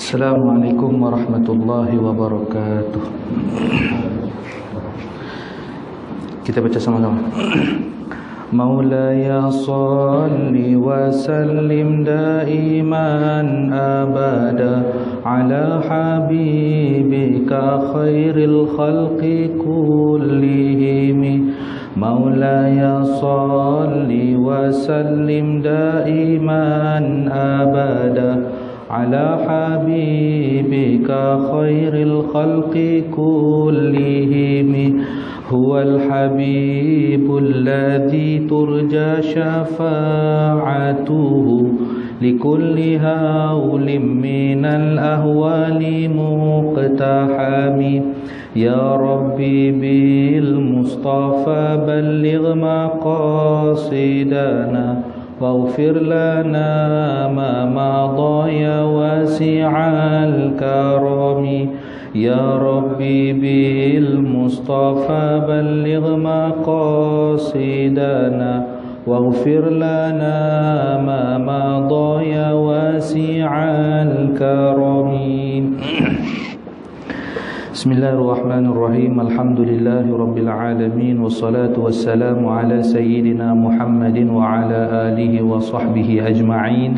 Assalamualaikum warahmatullahi wabarakatuh. Kita baca sama-sama. Maulaya salli wa sallim daiman abada ala habibika khairil khalqi kullihim. Maulaya salli wa sallim daiman abada ala habibika khairil khalqi kullihim. Huwal habibul ladzi turja syafa'atuhu likulli hawlim minal ahwali muqtahami. Ya Rabbi bil Mustafa balligh maqasidana waghfir lana ma madha ya wasi'al karami. Ya Rabbi bil Mustafa balligh maqasidana waghfir lana ma madha ya wasi'al karami. Bismillahirrahmanirrahim. Alhamdulillahi rabbil alamin, wassalatu wassalamu ala sayyidina Muhammadin wa ala alihi wa sahbihi ajma'in.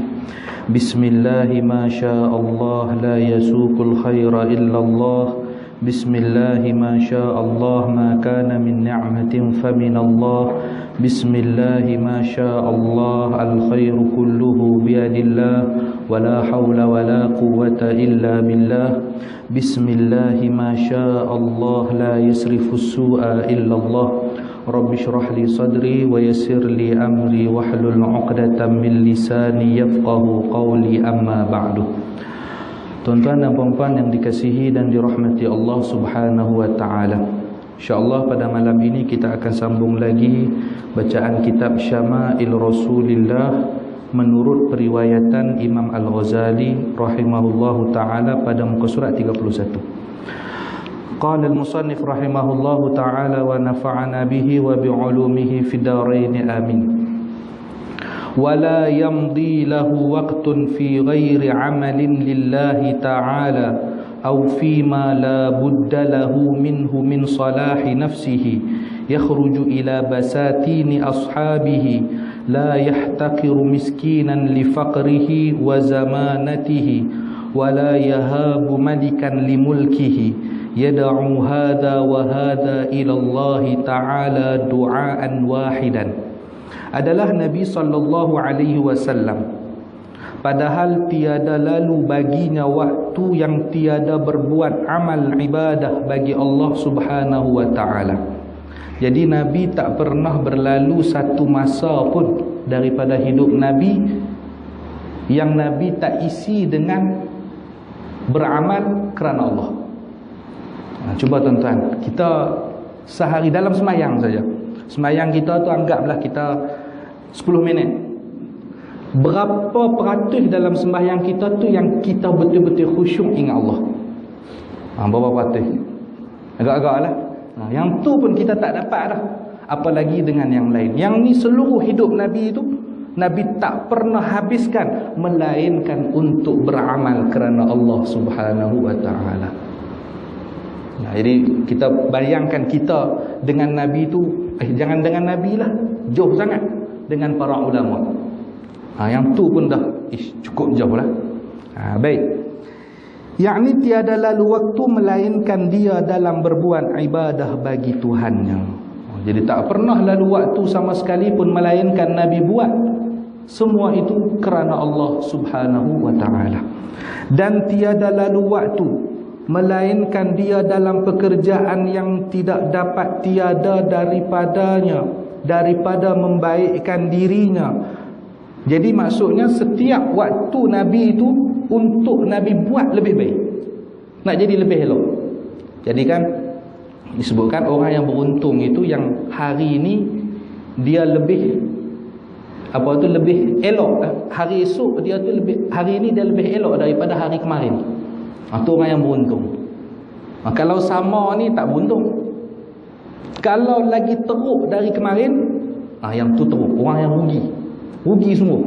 Bismillahi ma sya'allah la yasuqul khaira illallah. Bismillahi ma sya'allah ma kana min ni'matin faminallah. Bismillahi ma sya'allah al khairu kulluhu biyadillah wa la hawla wa la quwwata illa billah. Bismillahi ma sya'allah la yasrifus su'a illallah. Rabbi syrah li sadri wa yassir li amri wahlul 'uqdatam min lisani yafqahu qawli, amma ba'du. Tuan-tuan dan puan-puan yang dikasihi dan dirahmati Allah Subhanahu wa taala. Insya-Allah pada malam ini kita akan sambung lagi bacaan kitab Syama'il Rasulillah menurut periwayatan Imam Al-Ghazali rahimahullahu taala pada muka surat 31. Qala al-musannif rahimahullahu ta'ala wa nafa'ana bihi wa bi'ulumihi fid darain amin. Wa la yamdi lahu waqtun fi ghairi 'amalin lillahi ta'ala aw fi ma la budda lahu minhu min salahi nafsihi yakhruju ila basatini ashabihi la yahtaqiru miskinan li faqrihi wa zamanatihi wa la yahabu malikan li mulkihi yad'u hadha wa hadha ila Allah ta'ala du'aan wahidan. Adalah Nabi sallallahu alaihi wasallam, padahal tiada lalu baginya waktu yang tiada berbuat amal ibadah bagi Allah Subhanahu wa taala. Jadi Nabi tak pernah berlalu satu masa pun daripada hidup Nabi yang Nabi tak isi dengan beramal kerana Allah. Cuba tuan-tuan, kita sehari dalam semayang saja. Semayang kita tu anggaplah kita 10 minit. Berapa peratus dalam sembahyang kita tu yang kita betul-betul khusyuk ingat Allah? Berapa peratus? Agak-agak lah. Yang tu pun kita tak dapat dah. Apalagi dengan yang lain. Yang ni seluruh hidup Nabi itu, Nabi tak pernah habiskan melainkan untuk beramal kerana Allah Subhanahu wa ta'ala. Jadi kita bayangkan kita dengan Nabi tu, jangan dengan Nabi lah, jauh sangat dengan para ulama. Yang tu pun dah cukup jauh lah. Baik. Yakni tiada lalu waktu melainkan dia dalam berbuat ibadah bagi Tuhannya. Jadi tak pernah lalu waktu sama sekali pun melainkan Nabi buat semua itu kerana Allah Subhanahu wa ta'ala. Dan tiada lalu waktu melainkan dia dalam pekerjaan yang tidak dapat tiada daripadanya, daripada membaikkan dirinya. Jadi maksudnya setiap waktu Nabi itu untuk Nabi buat lebih baik, nak jadi lebih elok. Jadi kan disebutkan orang yang beruntung itu yang hari ini dia lebih lebih elok, hari esok dia tu lebih, hari ini dia lebih elok daripada hari kemarin. Itu orang yang beruntung. Kalau sama ni tak beruntung. Kalau lagi teruk dari kemarin, yang tu teruk, orang yang rugi. Rugi semua.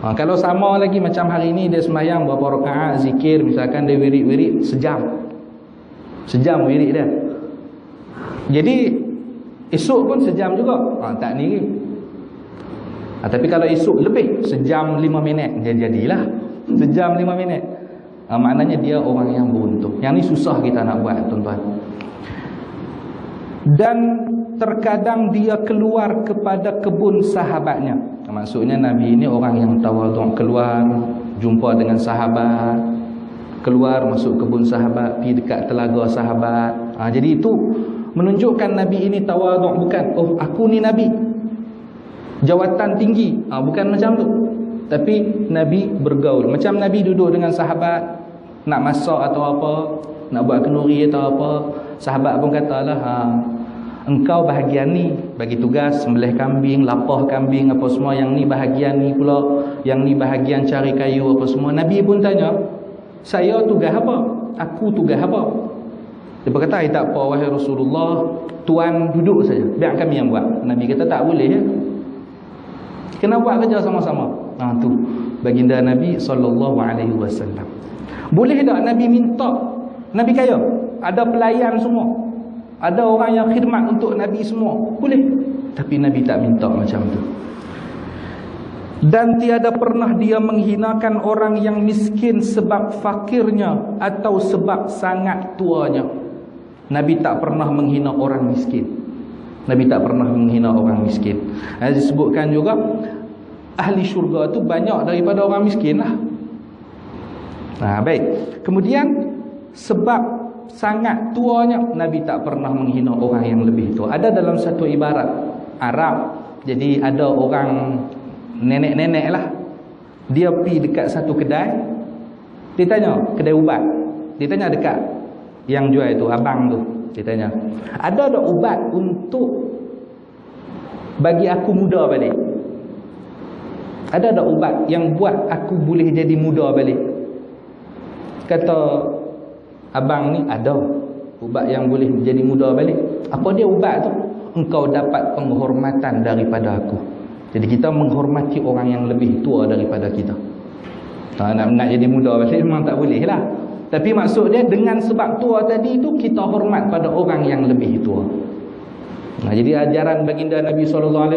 Kalau sama lagi macam hari ni dia sembahyang berapa rakaat, zikir, misalkan dia wirid-wirid sejam wirid dia. Jadi esok pun sejam juga. Tak ni. Tapi kalau esok lebih sejam 5 minit, dia jadilah sejam 5 minit. Maknanya dia orang yang beruntung. Yang ni susah kita nak buat, tuan-tuan. Dan terkadang dia keluar kepada kebun sahabatnya. Maksudnya Nabi ini orang yang tawaduk, keluar jumpa dengan sahabat, keluar masuk kebun sahabat, pergi dekat telaga sahabat. Jadi itu menunjukkan Nabi ini tawaduk. Bukan, oh aku ni Nabi, jawatan tinggi, bukan macam tu. Tapi Nabi bergaul. Macam Nabi duduk dengan sahabat, nak masak atau apa, nak buat kenduri atau apa, sahabat pun katalah, engkau bahagian ni, bagi tugas sembelih kambing, lapah kambing apa semua, yang ni bahagian ni pula, yang ni bahagian cari kayu apa semua. Nabi pun tanya, saya tugas apa? Aku tugas apa? Dia berkata, tak apa wahai Rasulullah, tuan duduk saja, biar kami yang buat. Nabi kata tak boleh ya. Kena buat kerja sama-sama. Tu baginda Nabi SAW. Boleh tak Nabi minta? Nabi kaya, ada pelayan semua, ada orang yang khidmat untuk Nabi semua, boleh. Tapi Nabi tak minta macam tu. Dan tiada pernah dia menghinakan orang yang miskin sebab fakirnya atau sebab sangat tuanya. Nabi tak pernah menghina orang miskin. Nabi tak pernah menghina orang miskin. Disebutkan juga ahli syurga tu banyak daripada orang miskin lah. Baik. Kemudian sebab sangat tuanya, Nabi tak pernah menghina orang yang lebih tua. Ada dalam satu ibarat Arab, jadi ada orang nenek-nenek lah, dia pergi dekat satu kedai, dia tanya, kedai ubat, dia tanya dekat yang jual itu, abang tu, dia tanya, ada tak ubat untuk bagi aku muda balik? Ada tak ubat yang buat aku boleh jadi muda balik? Kata abang ni, ada ubat yang boleh jadi muda balik. Apa dia ubat tu? Engkau dapat penghormatan daripada aku. Jadi kita menghormati orang yang lebih tua daripada kita. Nak jadi muda balik memang tak boleh lah. Tapi maksud dia dengan sebab tua tadi tu, kita hormat pada orang yang lebih tua. Jadi ajaran baginda Nabi SAW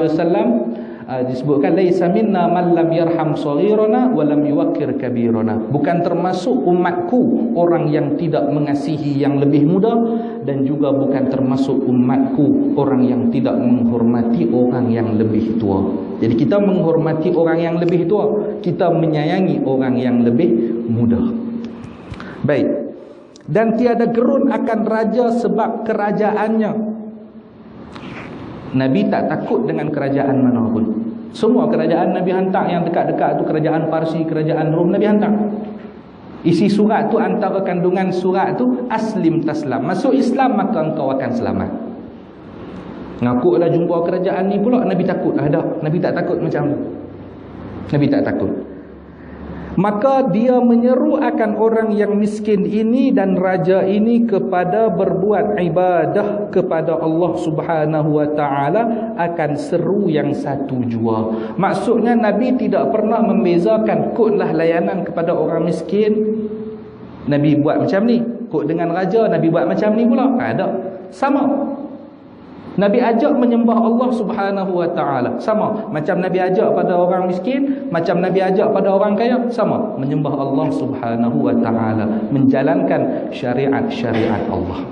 disebutkan, laisa minna man lam yarham saghirana wa lam yuwaqqir kabirana. Bukan termasuk umatku orang yang tidak mengasihi yang lebih muda, dan juga bukan termasuk umatku orang yang tidak menghormati orang yang lebih tua. Jadi kita menghormati orang yang lebih tua, kita menyayangi orang yang lebih muda. Baik. Dan tiada gerun akan raja sebab kerajaannya. Nabi tak takut dengan kerajaan manapun. Semua kerajaan Nabi hantar, yang dekat-dekat tu kerajaan Parsi, kerajaan Rom, Nabi hantar. Isi surat tu, antara kandungan surat tu, aslim taslam, masuk Islam maka engkau akan selamat. Ngaku dah jumpa kerajaan ni pula, Nabi takut? Ada. Nabi tak takut macam tu. Nabi tak takut. Maka dia menyeru akan orang yang miskin ini dan raja ini kepada berbuat ibadah kepada Allah Subhanahu wa ta'ala akan seru yang satu jua. Maksudnya Nabi tidak pernah membezakan, kotlah layanan kepada orang miskin, Nabi buat macam ni. Kot dengan raja, Nabi buat macam ni pula. Ada. Sama. Nabi ajak menyembah Allah Subhanahu wa ta'ala, sama. Macam Nabi ajak pada orang miskin, macam Nabi ajak pada orang kaya, sama. Menyembah Allah Subhanahu wa ta'ala, menjalankan syariat-syariat Allah.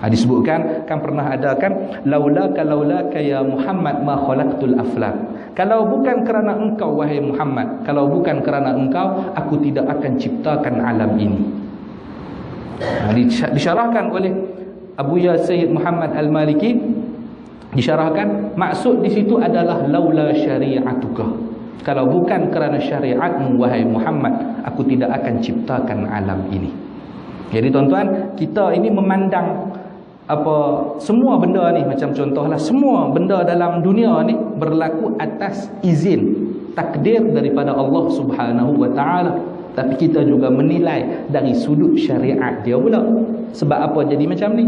Disebutkan, kan pernah ada kan, laulaka ya Muhammad ma khalaqtul aflak. Kalau bukan kerana engkau wahai Muhammad, kalau bukan kerana engkau, aku tidak akan ciptakan alam ini. Disyarahkan oleh Abu Ya Sayyid Muhammad Al-Maliki. Disyarahkan, maksud di situ adalah laula syari'atuka. Kalau bukan kerana syariatmu wahai Muhammad, aku tidak akan ciptakan alam ini. Jadi tuan-tuan, kita ini memandang semua benda ni, macam contohlah, semua benda dalam dunia ni berlaku atas izin, takdir daripada Allah Subhanahu wa ta'ala. Tapi kita juga menilai dari sudut syariat dia pula. Sebab apa jadi macam ni?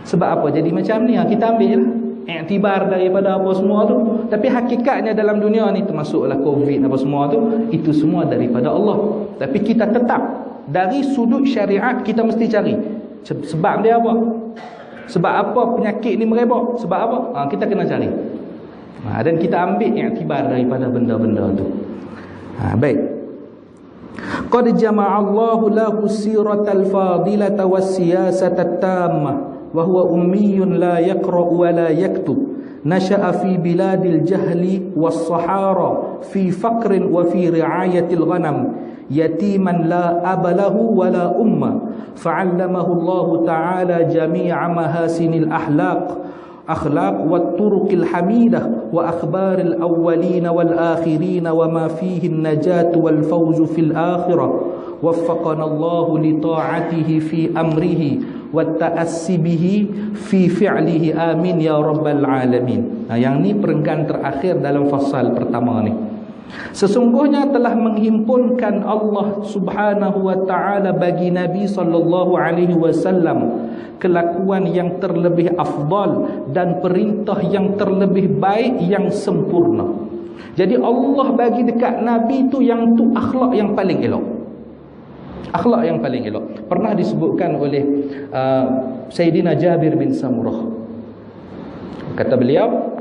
Sebab apa jadi macam ni? Kita ambil lah. iktibar daripada apa semua tu. Tapi hakikatnya dalam dunia ni, termasuklah Covid apa semua tu, itu semua daripada Allah. Tapi kita tetap dari sudut syariat kita mesti cari sebab dia apa, sebab apa penyakit ni merebak, sebab apa, kita kena cari. Dan kita ambil iktibar daripada benda-benda tu. Baik. Qad jama'allahu lahu siratal fadilata was-siyasata tammah wa huwa ummiyun la yaqra'u wa la yaktub nasha'a fi biladil jahli was-sahara fi faqrin wa fi ri'ayatil ghanam yatiman la abalahu wa la umma fa'allamahu Allah ta'ala jami'a mahasinil akhlaq wat turuqil hamidah wa akhbaril awwalin wal akhirin wa ma fihi an-najat wal fawz fil akhirah waffaqana Allah li ta'atihi fi amrihi wat ta'assi bihi fi fi'lihi amin ya rabbal alamin. Yang ni perenggan terakhir dalam fasal pertama ni. Sesungguhnya telah menghimpunkan Allah Subhanahu wa taala bagi Nabi sallallahu alaihi wasallam kelakuan yang terlebih afdal dan perintah yang terlebih baik yang sempurna. Jadi Allah bagi dekat Nabi tu yang tu akhlak yang paling elok. Akhlak yang paling elok. Pernah disebutkan oleh Sayyidina Jabir bin Samurah. Kata beliau,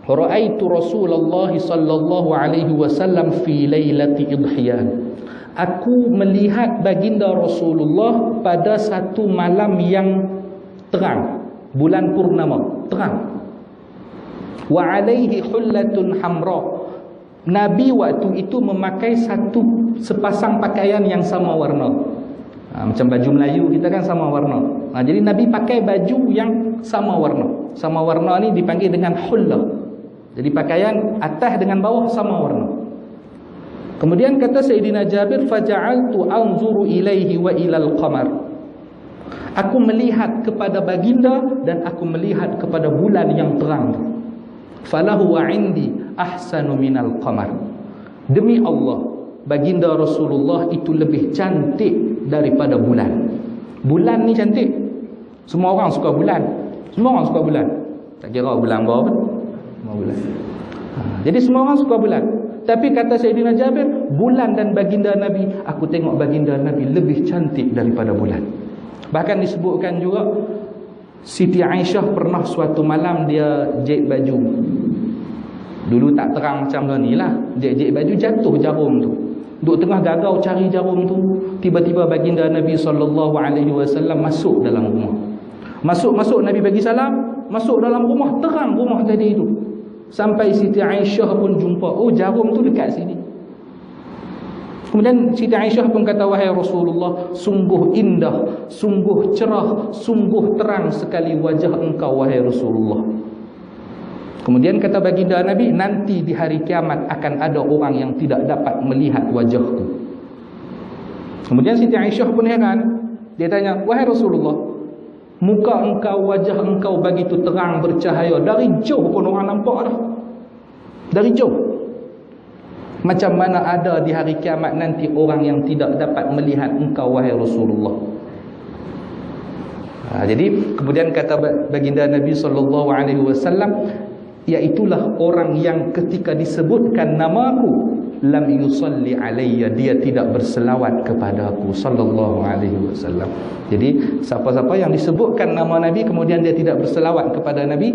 Ra'aitu Rasulullah sallallahu alaihi wasallam fi lailati idhiyan. Aku melihat baginda Rasulullah pada satu malam yang terang, bulan purnama, terang. Wa alaihi hullatun hamra. Nabi waktu itu memakai sepasang pakaian yang sama warna. Macam baju Melayu kita kan sama warna. Jadi Nabi pakai baju yang sama warna. Sama warna ni dipanggil dengan hullah. Jadi pakaian atas dengan bawah sama warna. Kemudian kata Sayyidina Jabir, faja'altu anzuru ilaihi wa ilal qamar. Aku melihat kepada baginda dan aku melihat kepada bulan yang terang. Falahu wa indi ahsanu minal qamar. Demi Allah, baginda Rasulullah itu lebih cantik daripada bulan. Bulan ni cantik. Semua orang suka bulan. Semua orang suka bulan. Tak kira bulan berapa. Bulan. Jadi semua orang suka bulan. Tapi kata Sayyidina Jabir, bulan dan baginda Nabi, aku tengok baginda Nabi lebih cantik daripada bulan. Bahkan disebutkan juga Siti Aisyah pernah suatu malam dia jahit baju. Dulu tak terang macam ni lah. Jahit baju, jatuh jarum tu. Duk tengah gagau cari jarum tu, tiba-tiba baginda Nabi SAW masuk dalam rumah. Masuk Nabi bagi salam, masuk dalam rumah, terang rumah tadi itu. Sampai Siti Aisyah pun jumpa, oh jarum tu dekat sini. Kemudian Siti Aisyah pun kata, wahai Rasulullah, sungguh indah, sungguh cerah, sungguh terang sekali wajah engkau wahai Rasulullah. Kemudian kata baginda Nabi, nanti di hari kiamat akan ada orang yang tidak dapat melihat wajahku. Kemudian Siti Aisyah pun heran. Dia tanya, wahai Rasulullah, muka engkau, wajah engkau begitu terang bercahaya, dari jauh pun orang nampak dah. Dari jauh. Macam mana ada di hari kiamat nanti orang yang tidak dapat melihat engkau wahai Rasulullah. Jadi kemudian kata baginda Nabi SAW, iaitulah orang yang ketika disebutkan namaku, lam yusalli alayya, dia tidak berselawat kepada aku sallallahu alaihi wasallam. Jadi siapa-siapa yang disebutkan nama Nabi kemudian dia tidak berselawat kepada Nabi,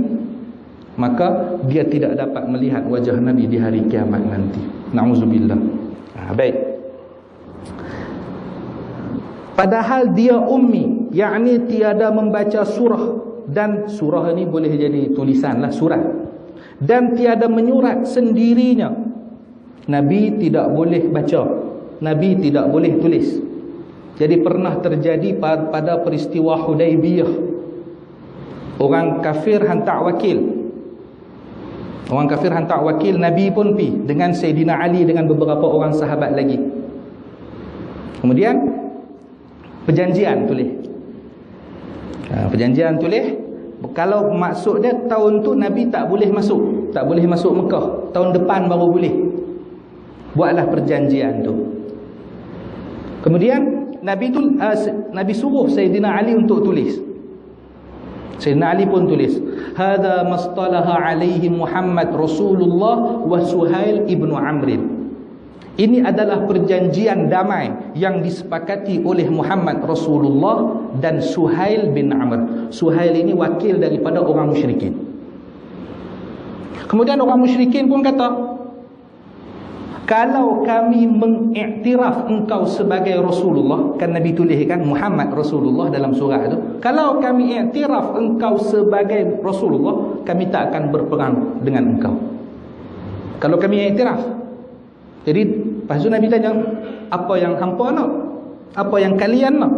maka dia tidak dapat melihat wajah Nabi di hari kiamat nanti. Nauzubillah. Baik. Padahal dia ummi, yakni tiada membaca surah, dan surah ini boleh jadi tulisanlah, surat, dan tiada menyurat sendirinya. Nabi tidak boleh baca, Nabi tidak boleh tulis. Jadi pernah terjadi pada peristiwa Hudaibiyah, orang kafir hantar wakil. Orang kafir hantar wakil, Nabi pun pi dengan Sayyidina Ali dengan beberapa orang sahabat lagi. Kemudian perjanjian tulis. Perjanjian tulis. Kalau maksud dia tahun tu Nabi tak boleh masuk, tak boleh masuk Mekah. Tahun depan baru boleh. Buatlah perjanjian tu. Kemudian Nabi suruh Sayyidina Ali untuk tulis. Sayyidina Ali pun tulis, hadza mastalaha alaihi Muhammad Rasulullah wa Suhail ibnu Amr. Ini adalah perjanjian damai yang disepakati oleh Muhammad Rasulullah dan Suhail bin Amr. Suhail ini wakil daripada orang musyrikin. Kemudian orang musyrikin pun kata, kalau kami mengiktiraf engkau sebagai Rasulullah, kan Nabi tuliskan Muhammad Rasulullah dalam surah itu, kalau kami iktiraf engkau sebagai Rasulullah, kami tak akan berperang dengan engkau. Kalau kami iktiraf. Jadi lepas tu Nabi tanya, apa yang hampa nak? Apa yang kalian nak?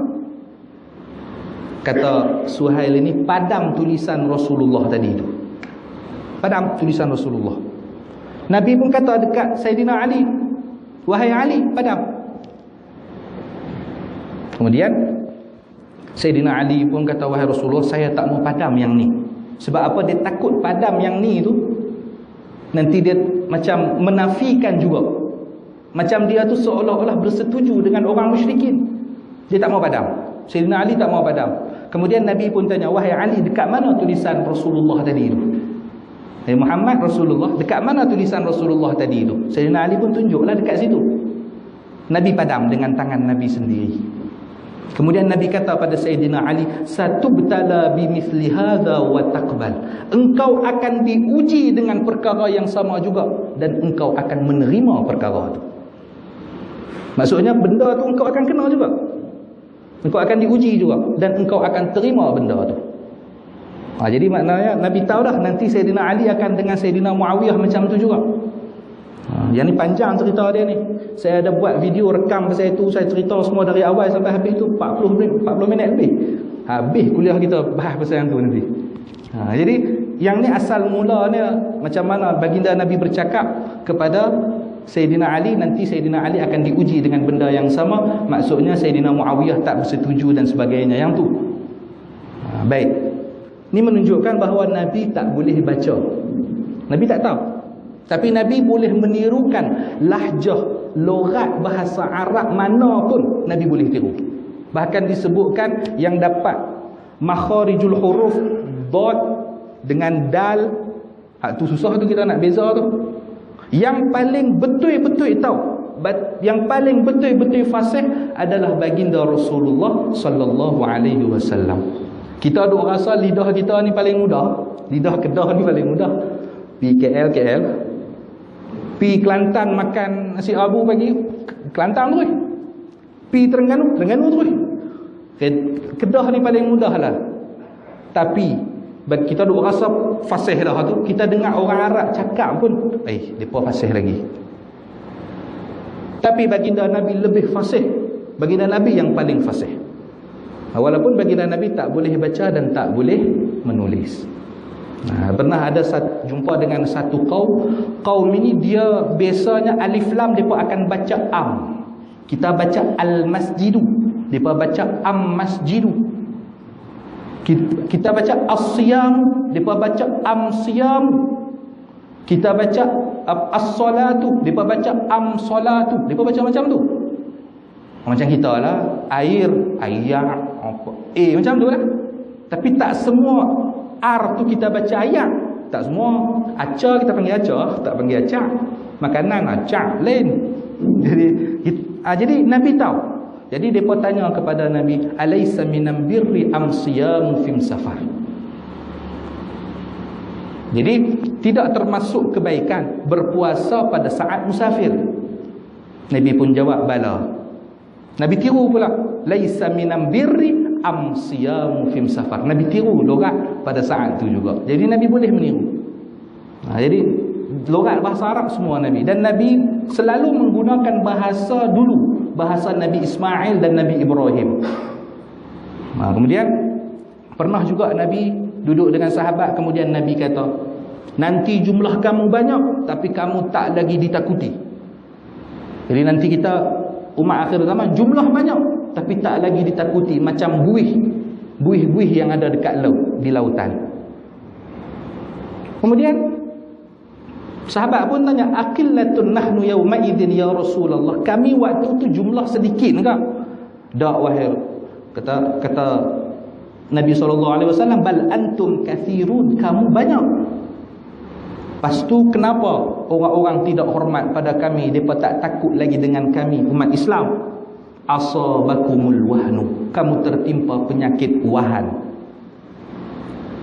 Kata Suhail ini, padam tulisan Rasulullah tadi itu. Padam tulisan Rasulullah. Nabi pun kata dekat Sayyidina Ali, wahai Ali, padam. Kemudian Sayyidina Ali pun kata, wahai Rasulullah, saya tak mau padam yang ni. Sebab apa? Dia takut padam yang ni tu nanti dia macam menafikan juga, macam dia tu seolah-olah bersetuju dengan orang musyrikin. Dia tak mau padam. Sayyidina Ali tak mau padam. Kemudian Nabi pun tanya, wahai Ali, dekat mana tulisan Rasulullah tadi itu? Muhammad Rasulullah, dekat mana tulisan Rasulullah tadi itu? Sayyidina Ali pun tunjuklah dekat situ. Nabi padam dengan tangan Nabi sendiri. Kemudian Nabi kata pada Sayyidina Ali, satubtala bimithli hadza wa taqbal. Engkau akan diuji dengan perkara yang sama juga, dan engkau akan menerima perkara itu. Maksudnya benda tu engkau akan kena juga. Engkau akan diuji juga, dan engkau akan terima benda tu. Jadi maknanya Nabi tahu dah nanti Sayyidina Ali akan dengan Sayyidina Muawiyah macam tu juga. Yang ni panjang cerita dia ni. Saya ada buat video rekam pasal itu, saya cerita semua dari awal sampai habis tu 40 minit lebih. Habis kuliah kita bahas pasal yang tu nanti. Jadi yang ni asal mulanya macam mana baginda Nabi bercakap kepada Sayyidina Ali, nanti Sayyidina Ali akan diuji dengan benda yang sama. Maksudnya Sayyidina Muawiyah tak bersetuju dan sebagainya yang tu. Baik. Ini menunjukkan bahawa Nabi tak boleh baca. Nabi tak tahu. Tapi Nabi boleh menirukan lahjah, logat bahasa Arab mana pun Nabi boleh tiru. Bahkan disebutkan yang dapat makharijul huruf dad dengan dal. Tu susah tu kita nak beza tu. Yang paling betul-betul tahu, yang paling betul-betul fasih adalah baginda Rasulullah sallallahu alaihi wasallam. Kita duk rasa lidah kita ni paling mudah. Lidah Kedah ni paling mudah. Pi KL, pi Kelantan makan nasi abu pagi, Kelantan terus. Pi Terengganu terus. Kedah ni paling mudah lah. Tapi kita duk rasa fasih dah tu, kita dengar orang Arab cakap pun, depa fasih lagi. Tapi baginda Nabi lebih fasih. Baginda Nabi yang paling fasih. Walaupun baginda Nabi tak boleh baca dan tak boleh menulis. Pernah ada jumpa dengan satu kaum ini dia biasanya alif lam depa akan baca am. Kita baca al masjidu, depa baca am masjidu. Kita baca as-siyam, depa baca am siyam. Kita baca as-salatu, depa baca am salatu. Depa baca macam tu. Macam kita lah, air, ayak, macam tu lah. Tapi tak semua R tu kita baca ayak. Tak semua. Acar kita panggil acar, tak panggil acak. Makanan acak lain. Jadi Nabi tahu. Jadi mereka tanya kepada Nabi, alaysa minam birri am siyamu fim safar. Jadi tidak termasuk kebaikan berpuasa pada saat musafir. Nabi pun jawab, bala. Nabi tiru pula, laisa minam birri am siyamu fim safar. Nabi tiru logat pada saat tu juga. Jadi Nabi boleh meniru. Jadi logat bahasa Arab semua Nabi. Dan Nabi selalu menggunakan bahasa dulu, bahasa Nabi Ismail dan Nabi Ibrahim. Kemudian pernah juga Nabi duduk dengan sahabat, kemudian Nabi kata, nanti jumlah kamu banyak tapi kamu tak lagi ditakuti. Jadi nanti kita umat akhir zaman jumlah banyak tapi tak lagi ditakuti, macam buih yang ada dekat laut, di lautan. Kemudian sahabat pun tanya, aqillatun nahnu yawma idzin ya Rasulullah, kami waktu tu jumlah sedikit enggak? Tak wahai, kata Nabi SAW, bal antum kathirun, kamu banyak. Lepas tu kenapa orang-orang tidak hormat pada kami, mereka tak takut lagi dengan kami umat Islam? Asabakumul wahnu, kamu tertimpa penyakit wahan.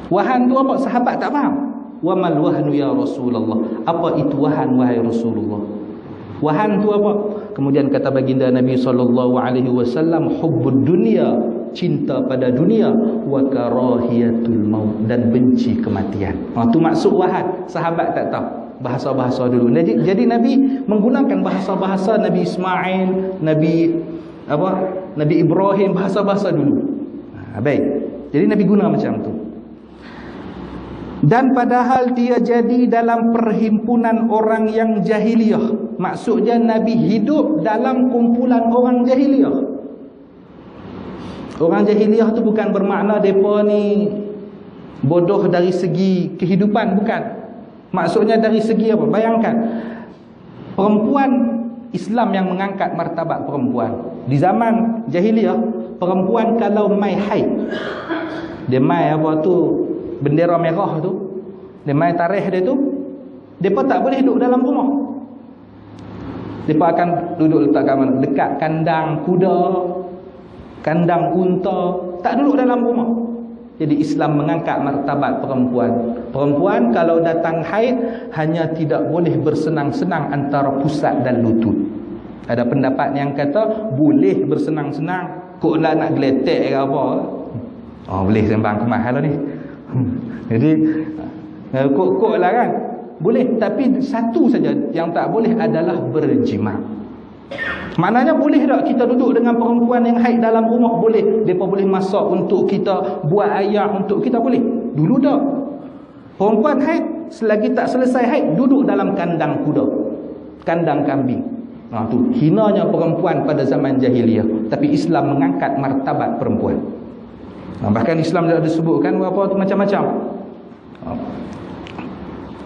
Wahan tu apa? Sahabat tak faham. Wa mal wahnu ya Rasulullah, apa itu wahan wahai Rasulullah? Wahan tu apa? Kemudian kata baginda Nabi SAW, hubbud dunia, cinta pada dunia, wa karahiyatul maut, dan benci kematian. Itu maksud wahan. Sahabat tak tahu bahasa-bahasa dulu. Jadi Nabi menggunakan bahasa-bahasa Nabi Ismail, Nabi Ibrahim, bahasa-bahasa dulu. Baik. Jadi Nabi guna macam tu. Dan padahal dia jadi dalam perhimpunan orang yang jahiliyah. Maksudnya Nabi hidup dalam kumpulan orang jahiliyah. Orang jahiliyah tu bukan bermakna mereka ni bodoh dari segi kehidupan, bukan. Maksudnya dari segi apa? Bayangkan, perempuan Islam yang mengangkat martabat perempuan. Di zaman jahiliyah, perempuan kalau mai haid, dia mai apa tu, bendera merah tu, dia mai tarikh dia tu, mereka tak boleh duduk dalam rumah. Mereka akan duduk letak kat mana? Dekat kandang kuda, kandang unta, tak duduk dalam rumah. Jadi Islam mengangkat martabat perempuan. Perempuan kalau datang haid hanya tidak boleh bersenang-senang antara pusat dan lutut. Ada pendapat yang kata boleh bersenang-senang, kok lah nak geletek ke apa. Oh, boleh sembang kemah lah ni. Jadi kok lah kan. Boleh, tapi satu saja yang tak boleh adalah berjima. Maknanya boleh tak kita duduk dengan perempuan yang haid dalam rumah? Boleh. Mereka boleh masak untuk kita, buat ayam untuk kita, boleh. Dulu tak. Perempuan haid, selagi tak selesai haid, duduk dalam kandang kuda, kandang kambing. Tu hinanya perempuan pada zaman jahiliyah. Tapi Islam mengangkat martabat perempuan. Bahkan Islam dah disebutkan apa tu macam-macam.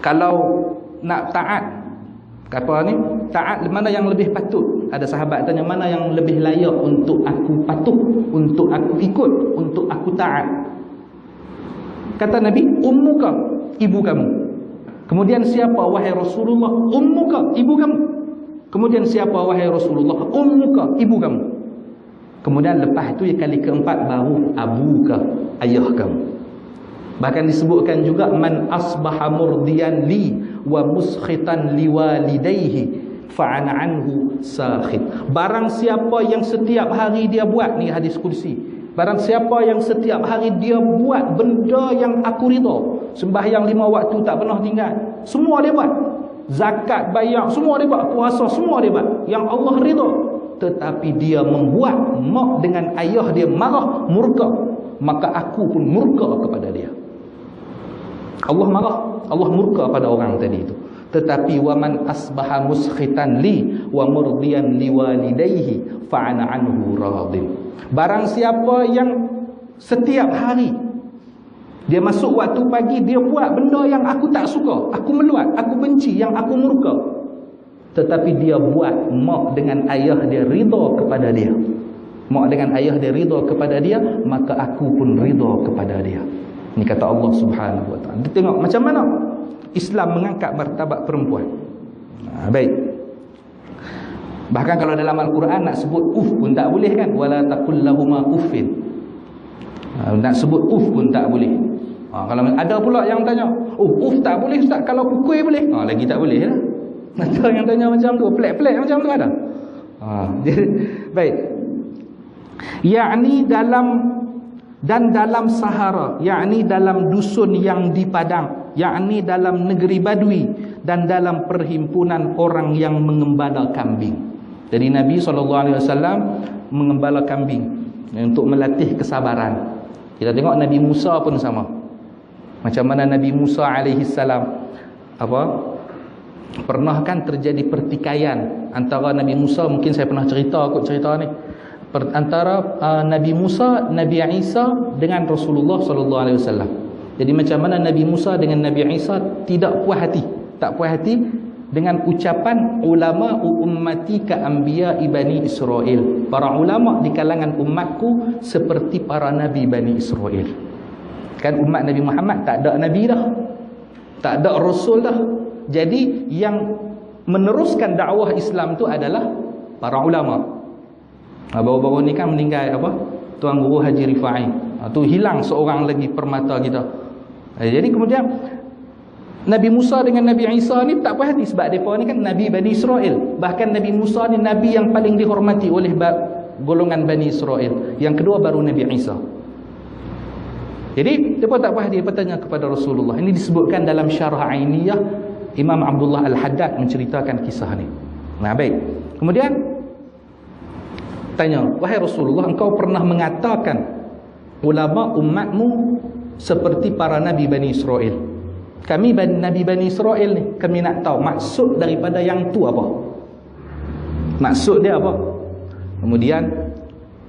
Kalau nak taat, apa ni? Taat mana yang lebih patut? Ada sahabat tanya, mana yang lebih layak untuk aku patuh, untuk aku ikut, untuk aku taat? Kata Nabi, ummuka, ibu kamu. Kemudian siapa wahai Rasulullah? Ummuka, ibu kamu. Kemudian siapa wahai Rasulullah? Ummuka, ibu kamu. Kemudian lepas itu kali keempat baru abuka, ayah kamu. Bahkan disebutkan juga, man asbaha murdiyan li wa muskhitan liwalidayhi fa'ana anhu sakhit. Barang siapa yang setiap hari dia buat, ni hadis kursi, barang siapa yang setiap hari dia buat benda yang aku ridha, sembahyang 5 waktu tak pernah tinggal, semua dia buat, zakat, bayar, semua dia buat, puasa, semua dia buat, yang Allah ridha, tetapi dia membuat mak dengan ayah dia marah, murka, maka aku pun murka kepada dia. Allah marah, Allah murka pada orang tadi itu. Tetapi waman asbaha muskhitan li wa murdiyan liwalidayhi fa'ana anhu radin. Barang siapa yang setiap hari dia masuk waktu pagi, dia buat benda yang aku tak suka, aku meluat, aku benci, yang aku murka, tetapi dia buat mak dengan ayah dia ridha kepada dia, mak dengan ayah dia ridha kepada dia, maka aku pun ridha kepada dia. Ini kata Allah Subhanahu wa taala. Tengok macam mana Islam mengangkat martabat perempuan. Baik. Bahkan kalau dalam Al-Quran nak sebut pun tak boleh kan? Wala taqul lahuma uffin. Nak sebut pun tak boleh. Kalau ada pula yang tanya, tak boleh Ustaz, kalau pukul boleh? Lagi tak boleh lah. Ada yang tanya macam tu, pelik-pelik macam tu ada. Jadi baik. Yakni dalam Sahara, yakni dalam dusun yang di padang, yakni dalam negeri Badui, dan dalam perhimpunan orang yang mengembala kambing. Jadi Nabi SAW mengembala kambing untuk melatih kesabaran. Kita tengok Nabi Musa pun sama. Macam mana Nabi Musa alaihissalam, pernah kan terjadi pertikaian antara Nabi Musa, mungkin saya pernah cerita ni, antara Nabi Musa, Nabi Isa dengan Rasulullah SAW. Jadi macam mana Nabi Musa dengan Nabi Isa tidak puas hati dengan ucapan ulama ummati ka anbiya Bani Israel. Para ulama di kalangan umatku seperti para nabi Bani Israel. Kan umat Nabi Muhammad tak ada nabi dah. Tak ada rasul dah. Jadi yang meneruskan dakwah Islam tu adalah para ulama. Baru-baru ni kan meninggal apa? Tuan Guru Haji Rifai. Tu hilang seorang lagi permata kita. Jadi kemudian Nabi Musa dengan Nabi Isa ni tak puas hati sebab mereka ni kan Nabi Bani Israel. Bahkan Nabi Musa ni Nabi yang paling dihormati oleh golongan Bani Israel. Yang kedua baru Nabi Isa. Jadi mereka tak puas hati, mereka tanya kepada Rasulullah. Ini disebutkan dalam Syarah Ainiyah, Imam Abdullah Al-Haddad menceritakan kisah ni. Nah baik. Kemudian tanya, wahai Rasulullah, engkau pernah mengatakan ulama umatmu seperti para Nabi Bani Israel. Kami Nabi Bani Israel ni, kami nak tahu maksud daripada yang tu apa. Maksud dia apa? Kemudian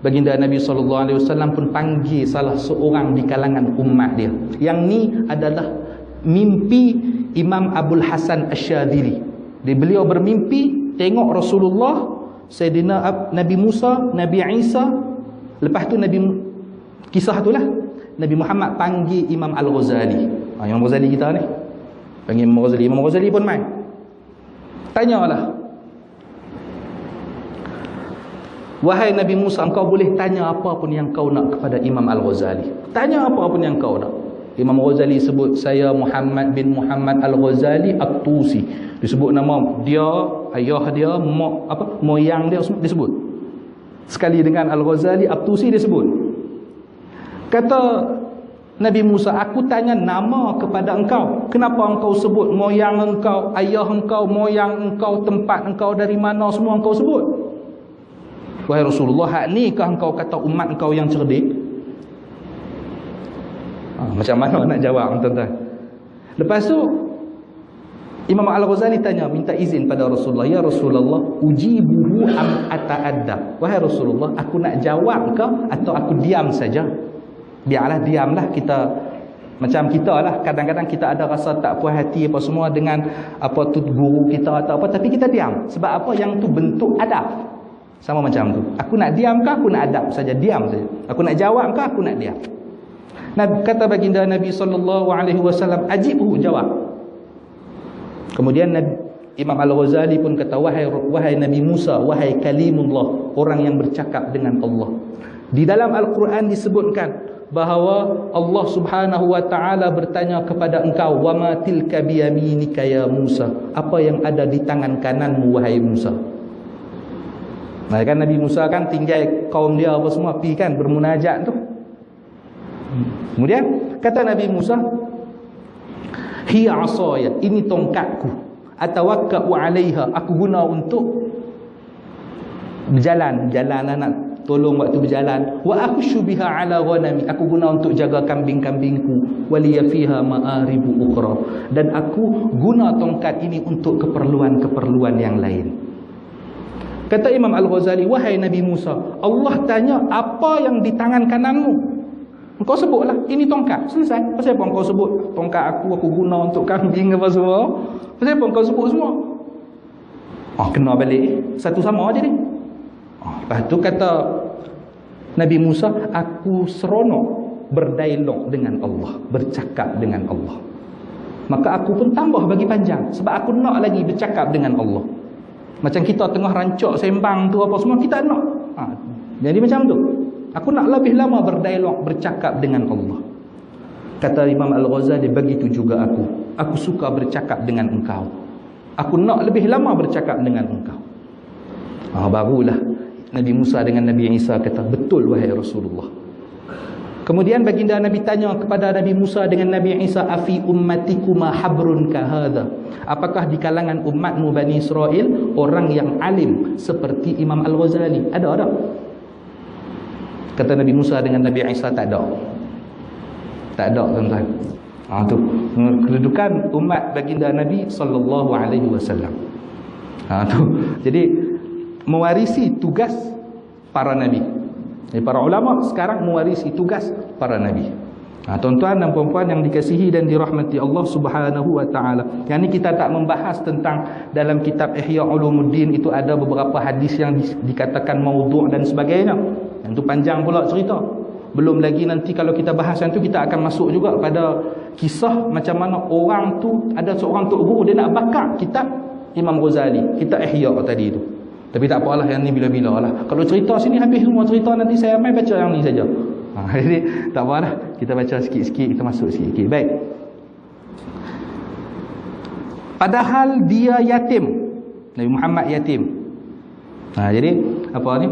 baginda Nabi SAW pun panggil salah seorang di kalangan umat dia. Yang ni adalah mimpi Imam Abul Hasan Asyadili. Beliau bermimpi tengok Rasulullah, Sayyidina Nabi Musa, Nabi Isa. Lepas tu kisah tu lah Nabi Muhammad panggil Imam Al-Ghazali. Imam Ghazali kita ni panggil Imam Ghazali. Imam Ghazali pun main. Tanyalah, wahai Nabi Musa, engkau boleh tanya apa pun yang kau nak kepada Imam Al-Ghazali. Tanya apa pun yang kau nak. Imam Ghazali sebut, saya Muhammad bin Muhammad Al-Ghazali At-Tusi. Disebut nama dia, ayah dia, moyang dia semua disebut. Sekali dengan Al-Ghazali At-Tusi disebut. Kata Nabi Musa, aku tanya nama kepada engkau. Kenapa engkau sebut moyang engkau, ayah engkau, moyang engkau, tempat engkau, dari mana semua engkau sebut? Wahai Rasulullah, hak ni kah engkau kata umat engkau yang cerdik? Macam mana nak jawab tuan-tuan? Lepas tu Imam Al-Ghazali tanya, minta izin pada Rasulullah, ya Rasulullah, ujibuhu am ata'addab. Wahai Rasulullah, aku nak jawab ke atau aku diam saja? Biarlah diamlah. Kita macam kita lah, kadang-kadang kita ada rasa tak puas hati apa semua dengan apa tu guru kita atau apa, tapi kita diam. Sebab apa? Yang tu bentuk adab. Sama macam tu, aku nak diam ke aku nak adab saja? Diam saja. Aku nak jawab ke aku nak diam? Kata baginda Nabi SAW, ajibhu, jawab. Kemudian Imam Al-Ghazali pun kata, wahai Nabi Musa, wahai kalimullah, orang yang bercakap dengan Allah. Di dalam Al-Quran disebutkan bahawa Allah Subhanahu wa taala bertanya kepada engkau, wa ma tilka biyaminika ya Musa, apa yang ada di tangan kananmu wahai Musa. Nah kan Nabi Musa kan tinggal kaum dia apa semua pergi kan bermunajat tu. Kemudian kata Nabi Musa, hiya asaya, ini tongkatku, atawakkau 'alaiha, aku guna untuk berjalan nak tolong waktu berjalan. Wa akhshu biha 'ala ghanami, aku guna untuk jaga kambing-kambingku. Waliya fiha ma'aribu ukhra, dan aku guna tongkat ini untuk keperluan-keperluan yang lain. Kata Imam Al-Ghazali, wahai Nabi Musa, Allah tanya apa yang di tangan kananmu, engkau sebutlah ini tongkat, selesai. Pasal apa engkau sebut tongkat aku guna untuk kambing apa semua? Pasal apa engkau sebut semua? Kena balik satu sama aja ni. Lepas tu kata Nabi Musa, aku seronok berdialog dengan Allah, bercakap dengan Allah. Maka aku pun tambah bagi panjang, sebab aku nak lagi bercakap dengan Allah. Macam kita tengah rancak sembang tu apa semua, kita nak. Jadi macam tu. Aku nak lebih lama berdialog, bercakap dengan Allah. Kata Imam Al-Ghazali, begitu juga aku. Aku suka bercakap dengan engkau. Aku nak lebih lama bercakap dengan engkau. Barulah Nabi Musa dengan Nabi Isa kata, betul wahai Rasulullah. Kemudian baginda Nabi tanya kepada Nabi Musa dengan Nabi Isa, afi ummatikuma habrun kahadha, apakah di kalangan umatmu Bani Israel orang yang alim seperti Imam Al-Ghazali? Ada? Kata Nabi Musa dengan Nabi Isa, tak ada. Tak ada, tuan-tuan. Tu kedudukan umat baginda Nabi SAW. Tu. Jadi mewarisi tugas para nabi. Para ulama sekarang mewarisi tugas para nabi. Tuan-tuan dan puan-puan yang dikasihi dan dirahmati Allah Subhanahu wa taala. Yang ni kita tak membahas tentang dalam kitab Ihya Ulumuddin itu ada beberapa hadis yang dikatakan maudhu' dan sebagainya. Yang tu panjang pula cerita. Belum lagi nanti kalau kita bahas yang tu kita akan masuk juga pada kisah macam mana orang tu ada seorang tok guru dia nak bakar kitab Imam Ghazali, kitab Ihya tadi tu. Tapi tak apalah, yang ni bila-bila lah. Kalau cerita sini habis semua cerita, nanti saya mai baca yang ni saja. Jadi tak apalah, kita baca sikit-sikit, kita masuk sikit-sikit. Baik. Padahal dia yatim. Nabi Muhammad yatim. Jadi apa ni?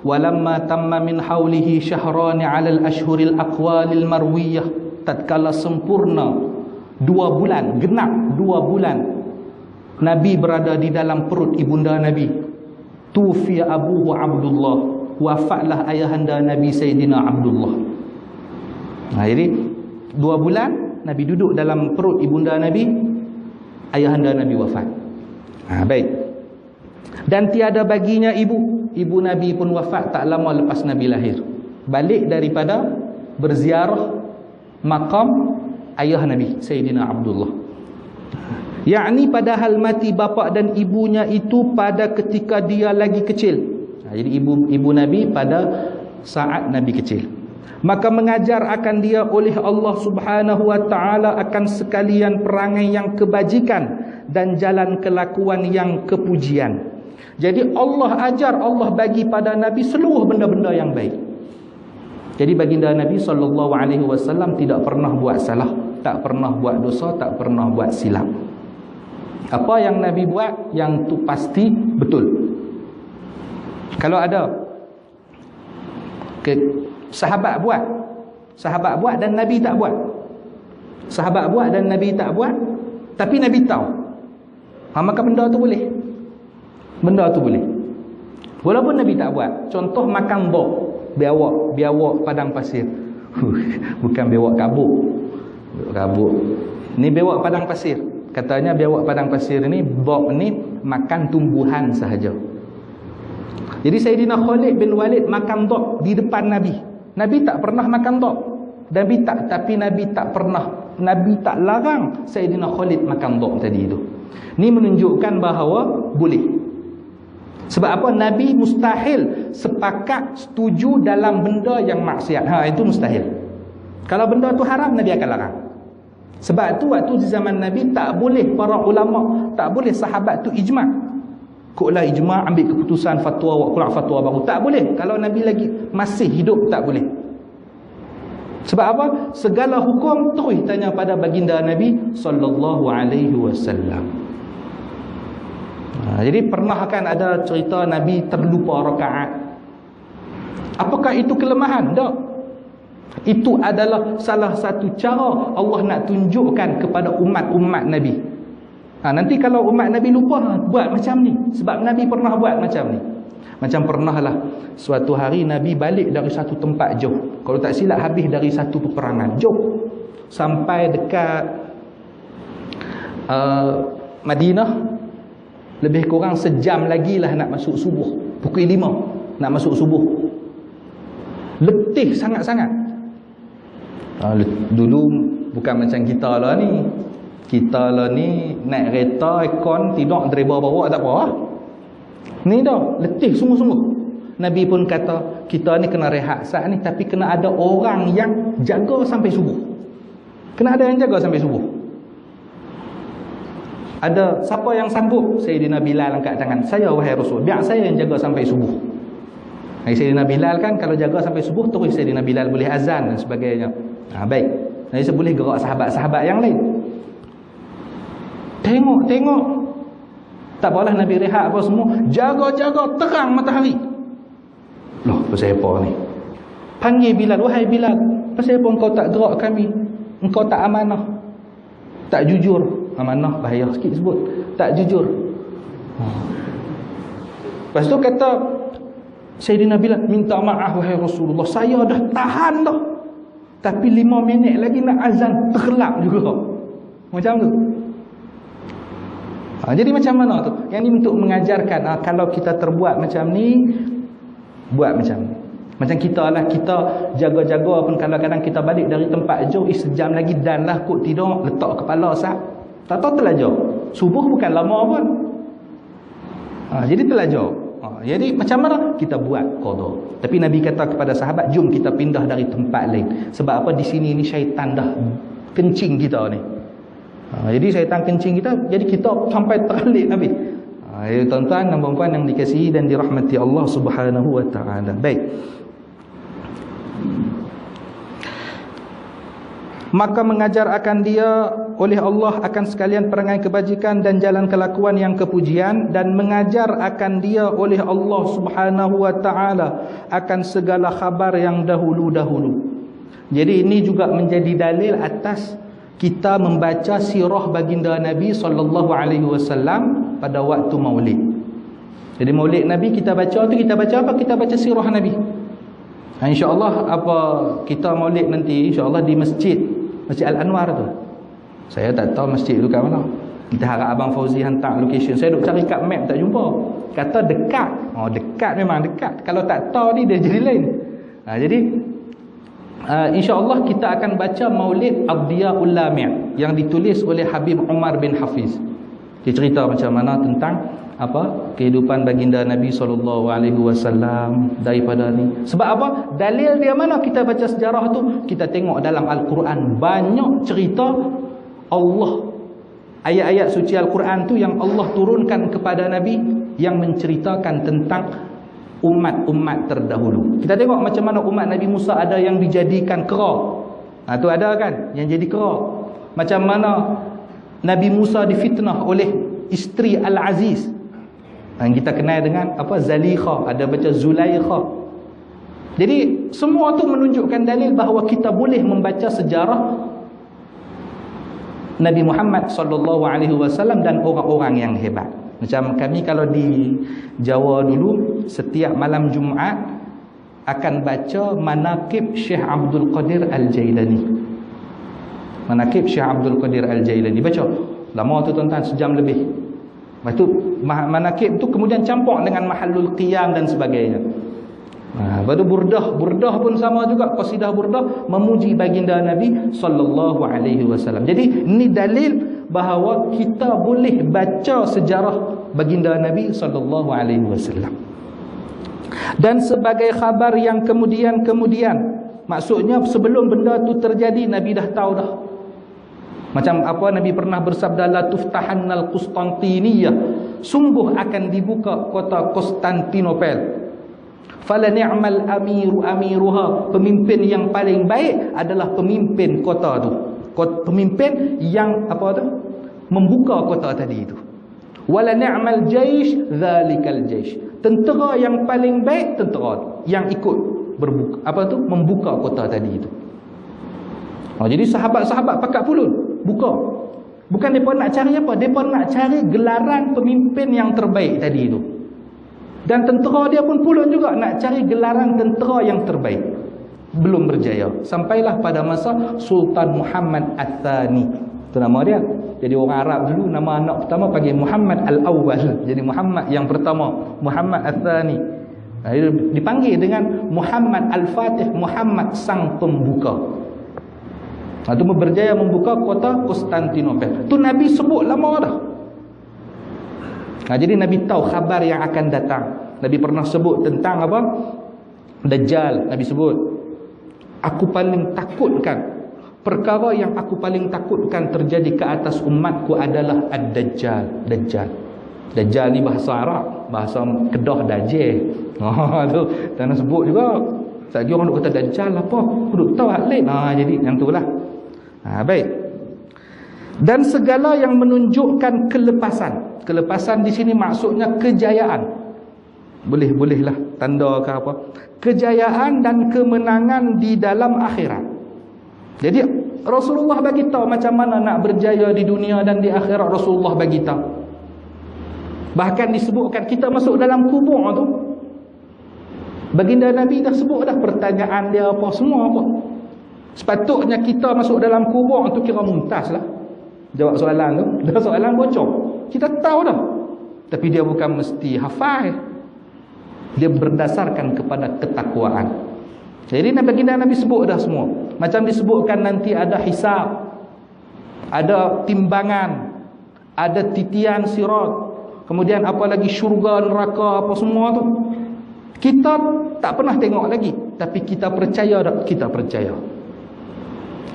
Walamma tamma min haulihi syahrani 'ala al-ashhuril aqwalil marwiyah. Tatkala sempurna 2 bulan, genap 2 bulan Nabi berada di dalam perut ibunda Nabi. Tufiya abuhu Abdullah, wafatlah ayahanda Nabi Sayyidina Abdullah. Jadi 2 bulan Nabi duduk dalam perut ibunda Nabi, ayahanda Nabi wafat. Baik. Dan tiada baginya ibu. Ibu Nabi pun wafat tak lama lepas Nabi lahir. Balik daripada berziarah makam ayah Nabi Sayyidina Abdullah. Yakni padahal mati bapa dan ibunya itu pada ketika dia lagi kecil. Jadi ibu Nabi pada saat Nabi kecil. Maka mengajar akan dia oleh Allah Subhanahu wa taala akan sekalian perangai yang kebajikan dan jalan kelakuan yang kepujian. Jadi Allah ajar, Allah bagi pada Nabi seluruh benda-benda yang baik. Jadi baginda Nabi SAW tidak pernah buat salah, tak pernah buat dosa, tak pernah buat silap. Apa yang Nabi buat, yang tu pasti betul. Kalau ada sahabat buat dan Nabi tak buat, sahabat buat dan Nabi tak buat, tapi Nabi tahu, maka benda tu boleh. Benda tu boleh walaupun Nabi tak buat. Contoh makan bok, biawak padang pasir. Bukan biawak kabuk. Ni biawak padang pasir. Katanya biawak padang pasir ni, bok ni makan tumbuhan sahaja. Jadi Sayyidina Khalid bin Walid makan dok di depan Nabi. Nabi tak pernah makan dok. Tapi Nabi tak larang Sayyidina Khalid makan dok tadi itu. Ni menunjukkan bahawa boleh. Sebab apa? Nabi mustahil sepakat setuju dalam benda yang maksiat. Itu mustahil. Kalau benda tu haram, Nabi akan larang. Sebab tu waktu di zaman Nabi tak boleh para ulama, tak boleh sahabat tu ijma'. Koklah ijma' ambil keputusan fatwa, keluar fatwa baru. Tak boleh. Kalau Nabi lagi masih hidup, tak boleh. Sebab apa? Segala hukum terus tanya pada baginda Nabi sallallahu alaihi wasallam. Jadi pernah akan ada cerita Nabi terlupa rakaat. Apakah itu kelemahan? Tak. Itu adalah salah satu cara Allah nak tunjukkan kepada umat-umat Nabi. Nanti kalau umat Nabi lupa, buat macam ni. Sebab Nabi pernah buat macam ni. Macam pernahlah suatu hari Nabi balik dari satu tempat jauh. Kalau tak silap habis dari satu peperangan jauh. Sampai dekat Madinah. Lebih kurang sejam lagi lah nak masuk subuh. Pukul 5 nak masuk subuh. Letih sangat-sangat. Dulu bukan macam kita lah ni. Kita lah ni naik kereta, aircon, tidur, driver bawa tak apa. Ni dah letih sungguh-sungguh. Nabi pun kata, kita ni kena rehat saat ni, tapi kena ada orang yang jaga sampai subuh. Kena ada yang jaga sampai subuh. Ada siapa yang sanggup? Sayyidina Bilal angkat tangan. Saya wahai Rasul, biar saya yang jaga sampai subuh. Sayyidina Bilal kan kalau jaga sampai subuh, terus Sayyidina Bilal boleh azan dan sebagainya. Baik. Jadi saya boleh gerak sahabat-sahabat yang lain. Tengok. Tak apalah Nabi rehat apa semua. Jaga-jaga terang matahari. Loh, pasal apa ni? Panggil Bilal, wahai Bilal, pasal apa engkau tak gerak kami? Engkau tak amanah, tak jujur. Amanah bahaya sikit sebut. Tak jujur. Lepas tu kata Sayyidina Bilal, minta maaf wahai Rasulullah, saya dah tahan dah. Tapi 5 minit lagi nak azan, terlap juga. Macam tu. Jadi macam mana tu? Yang ni untuk mengajarkan kalau kita terbuat macam ni, buat macam ni. Macam kita lah, kita jaga-jaga pun kadang-kadang kita balik dari tempat jauh, sejam lagi dan lah kot tidur, letak kepala sah. Tak tahu terlajar. Subuh bukan lama pun. Jadi terlajar. Jadi macam mana kita buat qada? Tapi Nabi kata kepada sahabat, jom kita pindah dari tempat lain. Sebab apa? Di sini ni syaitan dah kencing kita ni. Jadi syaitan kencing kita, jadi kita sampai teralik Nabi. Ya tuan-tuan dan puan-puan yang dikasihi dan dirahmati Allah Subhanahu wa taala. Baik. Maka mengajar akan dia oleh Allah akan sekalian perangai kebajikan dan jalan kelakuan yang kepujian, dan mengajar akan dia oleh Allah Subhanahu wa taala akan segala khabar yang dahulu-dahulu. Jadi ini juga menjadi dalil atas kita membaca sirah baginda Nabi sallallahu alaihi wasallam pada waktu Maulid. Jadi Maulid Nabi kita baca tu, kita baca apa? Kita baca sirah Nabi. Insya-Allah apa kita Maulid nanti insya-Allah di Masjid Al-Anwar tu. Saya tak tahu masjid tu kat mana. Kita harap Abang Fauzi hantar location. Saya duk cari kat map tak jumpa. Kata dekat. Dekat memang dekat. Kalau tak tahu ni dia jadi lain. Jadi insya-Allah kita akan baca Maulid Ad-Diyaul Lami' yang ditulis oleh Habib Umar bin Hafiz. Dia cerita macam mana tentang kehidupan baginda Nabi SAW daripada ni. Sebab apa? Dalil dia mana kita baca sejarah tu? Kita tengok dalam Al-Quran banyak cerita Allah, ayat-ayat suci Al-Quran tu yang Allah turunkan kepada Nabi yang menceritakan tentang umat-umat terdahulu. Kita tengok macam mana umat Nabi Musa ada yang dijadikan kera. Tu ada kan yang jadi kera. Macam mana Nabi Musa difitnah oleh isteri Al-Aziz. Yang kita kenal dengan Zalikha, ada baca Zulaikha. Jadi semua tu menunjukkan dalil bahawa kita boleh membaca sejarah Nabi Muhammad sallallahu alaihi wasallam dan orang-orang yang hebat. Macam kami kalau di Jawa dulu, setiap malam Jumaat akan baca manaqib Syekh Abdul Qadir Al-Jailani. Manaqib Syekh Abdul Qadir Al-Jailani. Baca. Lama tu tuan-tuan, sejam lebih. Lepas tu manaqib tu kemudian campur dengan mahallul qiyam dan sebagainya. Lepas tu burdah pun sama juga, qasidah burdah memuji baginda Nabi sallallahu alaihi wasallam. Jadi ini dalil bahawa kita boleh baca sejarah baginda Nabi sallallahu alaihi wasallam. Dan sebagai khabar yang kemudian, maksudnya sebelum benda tu terjadi Nabi dah tahu dah. Macam Nabi pernah bersabda, la tuftahannal Qustantiniyah, sungguh akan dibuka kota Konstantinopel. Fala ni'mal amiruha, pemimpin yang paling baik adalah pemimpin kota tu. Pemimpin yang membuka kota tadi itu. Wala ni'mal jaish dzalikal jaish, tentera yang paling baik tentera yang ikut membuka kota tadi itu. Jadi sahabat-sahabat pakat pulun buka. Bukan mereka nak cari apa, mereka nak cari gelaran pemimpin yang terbaik tadi itu. Dan tentera dia pun pulun juga nak cari gelaran tentera yang terbaik. Belum berjaya. Sampailah pada masa Sultan Muhammad Ats-Tsani. Itu nama dia. Jadi orang Arab dulu nama anak pertama panggil Muhammad Al-Awwal. Jadi Muhammad yang pertama, Muhammad Ats-Tsani. Dipanggil dengan Muhammad Al-Fatih, Muhammad Sang Pembuka. Itu berjaya membuka kota Konstantinopel. Itu Nabi sebut lama dah. Jadi Nabi tahu khabar yang akan datang. Nabi pernah sebut tentang Dajjal. Nabi sebut, aku paling takutkan, perkara yang aku paling takutkan terjadi ke atas umatku adalah Ad-Dajjal. Dajjal ni bahasa Arab, bahasa Kedah Dajjal. Tu tak nak sebut juga. Lagi orang duk kata Dajjal apa, aku duk tahu hak lain. Jadi yang itulah. Baik. Dan segala yang menunjukkan kelepasan. Kelepasan di sini maksudnya kejayaan. Bolehlah tanda ke apa. Kejayaan dan kemenangan di dalam akhirat. Jadi Rasulullah bagi tahu macam mana nak berjaya di dunia dan di akhirat. Rasulullah bagi tahu. Bahkan disebutkan kita masuk dalam kubur tu, baginda Nabi dah sebut dah pertanyaan dia apa semua apa. Sepatutnya kita masuk dalam kubur tu kira mumtaz lah jawab soalan tu. Dah soalan bocor, kita tahu dah. Tapi dia bukan mesti hafal. Dia berdasarkan kepada ketakwaan. Jadi baginda Nabi sebut dah semua. Macam disebutkan nanti ada hisab, ada timbangan, ada titian sirat, kemudian apa lagi syurga, neraka, apa semua tu. Kita tak pernah tengok lagi, tapi kita percaya tak? Kita percaya.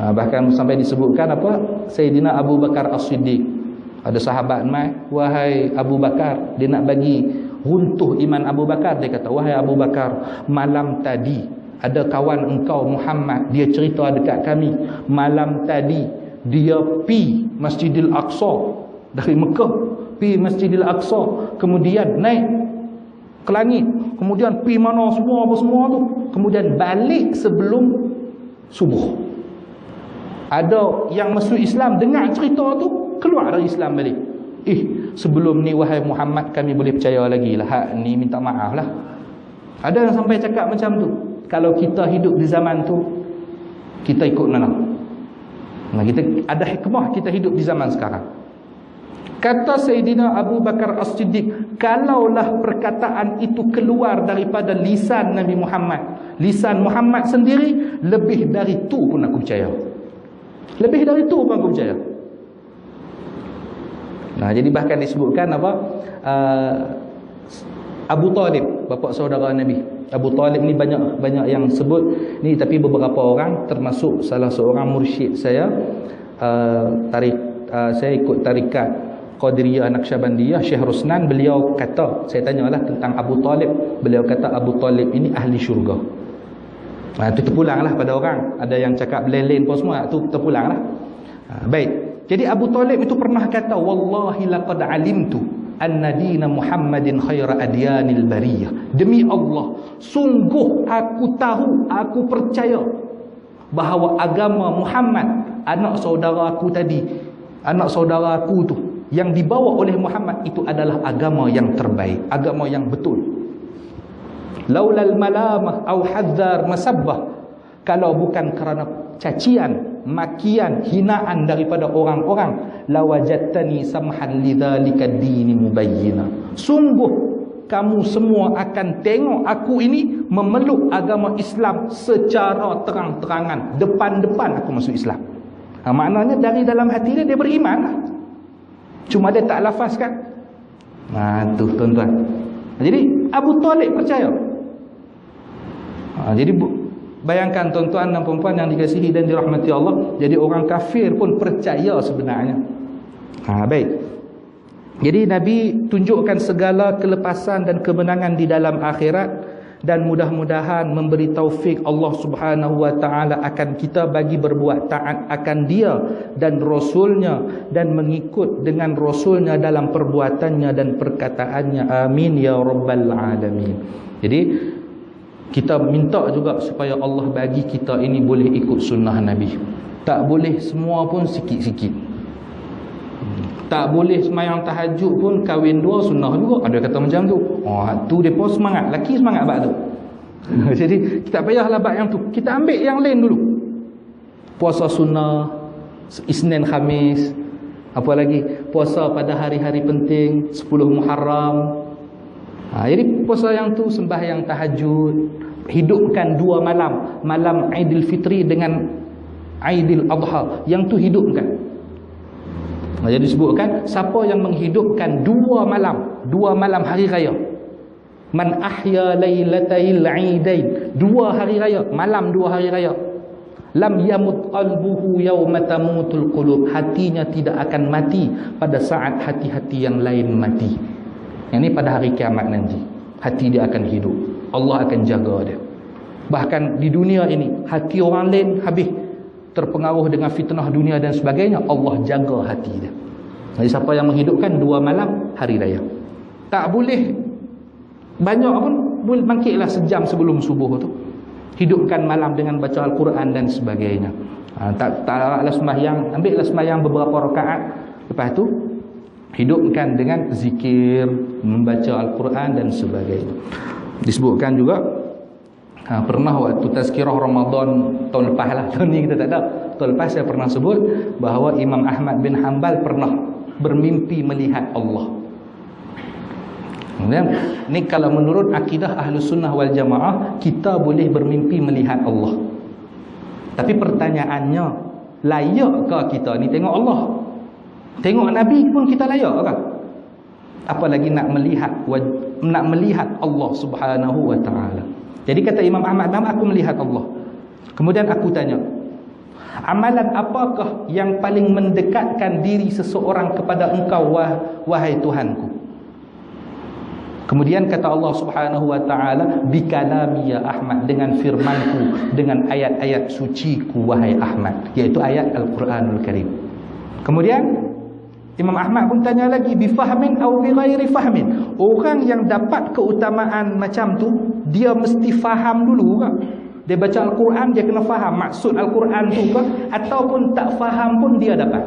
Bahkan sampai disebutkan apa? Sayyidina Abu Bakar As-Siddiq. Ada sahabat mai, wahai Abu Bakar, dia nak bagi runtuh iman Abu Bakar. Dia kata, wahai Abu Bakar, malam tadi ada kawan engkau Muhammad, dia cerita dekat kami, malam tadi dia pi Masjidil Aqsa dari Mekah, pi Masjidil Aqsa, kemudian naik ke langit, kemudian pi mana semua apa semua tu, kemudian balik sebelum subuh. Ada yang masuk Islam dengar cerita tu, keluar dari Islam balik. Sebelum ni wahai Muhammad, kami boleh percaya lagi lah, hak ni minta maaf lah. Ada yang sampai cakap macam tu. Kalau kita hidup di zaman tu, kita ikut mana? Nah, kita ada hikmah kita hidup di zaman sekarang. Kata Sayyidina Abu Bakar As-Siddiq, kalaulah perkataan itu keluar daripada lisan Nabi Muhammad, lisan Muhammad sendiri, lebih dari itu pun aku percaya. Lebih dari itu pun aku percaya. Nah, jadi bahkan disebutkan apa? Abu Talib, bapa saudara Nabi. Abu Talib ni banyak yang sebut ni, tapi beberapa orang, termasuk salah seorang mursyid saya, saya ikut tarikat Qadiriyah Naqsyabandiyah, Syekh Rusnan, beliau kata, saya tanyalah tentang Abu Talib, beliau kata Abu Talib ini ahli syurga. Itu terpulanglah pada orang. Ada yang cakap lain-lain pun semua, itu terpulanglah. Baik. Jadi Abu Talib itu pernah kata, wallahi laqad alimtu anna dina Muhammadin khaira adyanil bariyah. Demi Allah, sungguh aku tahu, aku percaya bahawa agama Muhammad, anak saudara aku tadi, anak saudara aku tu, yang dibawa oleh Muhammad itu adalah agama yang terbaik, agama yang betul. Laulal malamah au hadzar masabbah, kalau bukan kerana cacian, makian, hinaan daripada orang-orang, lawajadtani samhan lidzalika dini mubayyina. Sungguh kamu semua akan tengok aku ini memeluk agama Islam secara terang-terangan, depan-depan aku masuk Islam. Maknanya dari dalam hati dia beriman lah. Cuma dia tak lafazkan. Tu tuan-tuan. Jadi Abu Talib percaya. Jadi bayangkan tuan-tuan dan puan-puan yang dikasihi dan dirahmati Allah, jadi orang kafir pun percaya sebenarnya. Baik. Jadi Nabi tunjukkan segala kelepasan dan kemenangan di dalam akhirat, dan mudah-mudahan memberi taufik Allah Subhanahu wa taala akan kita bagi berbuat taat akan Dia dan Rasulnya, dan mengikut dengan Rasulnya dalam perbuatannya dan perkataannya. Amin ya rabbal alamin. Jadi kita minta juga supaya Allah bagi kita ini boleh ikut sunnah Nabi. Tak boleh semua pun sikit-sikit. Tak boleh semayang tahajud pun kahwin dua sunnah juga. Ada kata macam tu. Tu depa semangat, laki semangat bab tu. Jadi kita tak payahlah bab yang tu. Kita ambil yang lain dulu. Puasa sunnah, Isnin Khamis, apa lagi? Puasa pada hari-hari penting, 10 Muharram. Jadi puasa yang tu, sembahyang tahajud, hidupkan 2 malam, malam Aidil Fitri dengan Aidil Adha, yang tu hidupkan. Jadi disebutkan siapa yang menghidupkan 2 malam hari raya, man ahya lailatal aidain, 2 hari raya, malam 2 hari raya, lam yamut qalbuhu yawma tamutul qulub, hatinya tidak akan mati pada saat hati-hati yang lain mati. Yang ni pada hari kiamat nanti, hati dia akan hidup, Allah akan jaga dia. Bahkan di dunia ini, hati orang lain habis terpengaruh dengan fitnah dunia dan sebagainya, Allah jaga hati dia. Jadi siapa yang menghidupkan 2 malam hari raya, tak boleh banyak pun, boleh bangkitlah sejam sebelum subuh tu, hidupkan malam dengan baca Al-Quran dan sebagainya. Taklah sembahyang, ambillah sembahyang beberapa rakaat, lepas tu hidupkan dengan zikir, membaca Al-Quran dan sebagainya. Disebutkan juga pernah waktu tazkirah Ramadan tahun lepas lah, tahun ni kita tak ada, tahun lepas saya pernah sebut bahawa Imam Ahmad bin Hanbal pernah bermimpi melihat Allah. Ni kalau menurut akidah Ahlus Sunnah wal Jamaah, kita boleh bermimpi melihat Allah. Tapi pertanyaannya, layakkah kita ni tengok Allah? Tengok Nabi pun kita layak ke? Apalagi nak melihat Allah Subhanahu wa taala. Jadi kata Imam Ahmad, aku melihat Allah. Kemudian aku tanya, amalan apakah yang paling mendekatkan diri seseorang kepada engkau, wahai Tuhanku? Kemudian kata Allah Subhanahu wa taala, bi kalami ya Ahmad, dengan firmanku, dengan ayat-ayat suciku wahai Ahmad, iaitu ayat Al-Quranul Karim. Kemudian Imam Ahmad pun tanya lagi, bi fahmin atau bi ghairi fahmin. Orang yang dapat keutamaan macam tu, dia mesti faham dulu ke? Dia baca Al-Quran, dia kena faham maksud Al-Quran tu ke? Ataupun tak faham pun dia dapat?